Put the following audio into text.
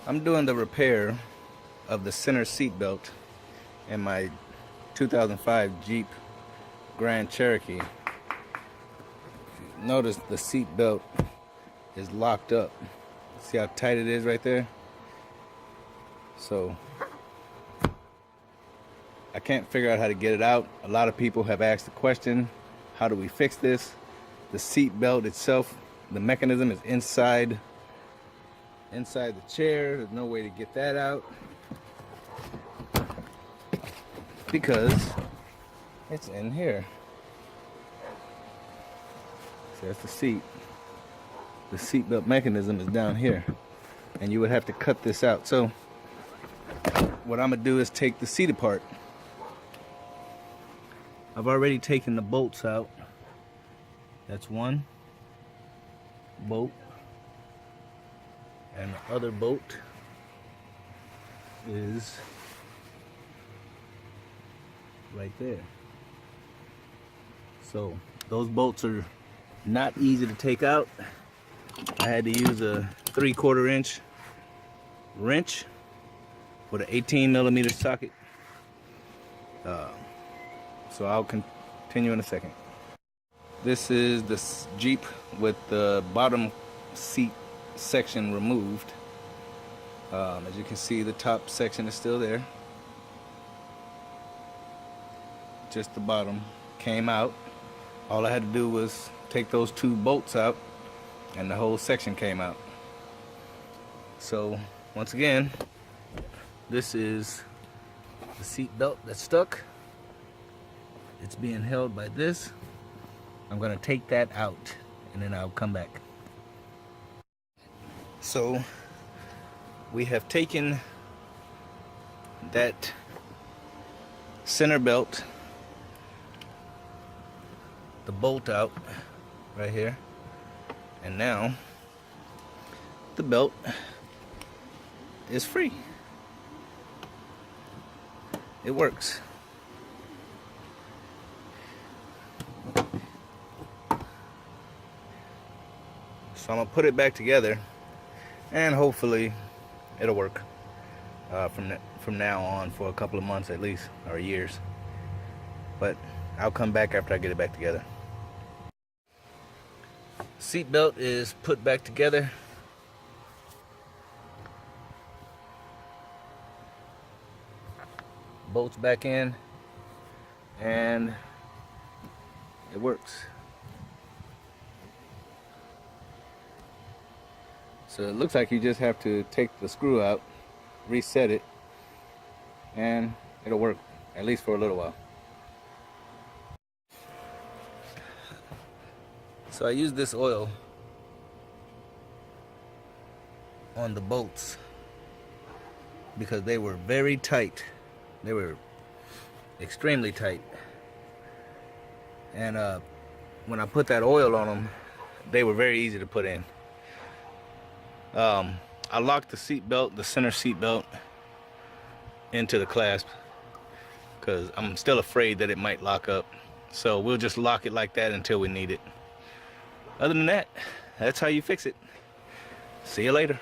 I'm doing the repair of the center seat belt in my 2005 Jeep Grand Cherokee. Notice the seat belt is locked up. See how tight it is right there? So I can't figure out how to get it out. A lot of people have asked the question, how do we fix this? The seat belt itself, the mechanism is inside the chair. There's no way to get that out because it's in here. So that's the seat. The seat belt mechanism is down here, and you would have to cut this out. So what I'm gonna do is take the seat apart. I've already taken the bolts out. That's one bolt, and the other bolt is right there. So those bolts are not easy to take out. I had to use a 3/4 inch wrench with an 18mm socket. So I'll continue in a second. This is the Jeep with the bottom seat section removed. As you can see, the top section is still there. Just the bottom came out. All I had to do was take those two bolts out and the whole section came out. So once again, this is the seat belt that's stuck. It's being held by this. I'm gonna take that out and then I'll come back. So we have taken that center belt, the bolt out right here, and now the belt is free. It works. So I'm gonna put it back together, and hopefully it'll work from now on for a couple of months at least, or years. But I'll come back after I get it back together. Seat belt is put back together. Bolts back in, and it works. So it looks like you just have to take the screw out, reset it, and it'll work, at least for a little while. So I used this oil on the bolts because they were very tight. They were extremely tight. And when I put that oil on them, they were very easy to put in. I locked the seat belt, the center seat belt, into the clasp because I'm still afraid that it might lock up. So we'll just lock it like that until we need it. Other than that, that's how you fix it. See you later.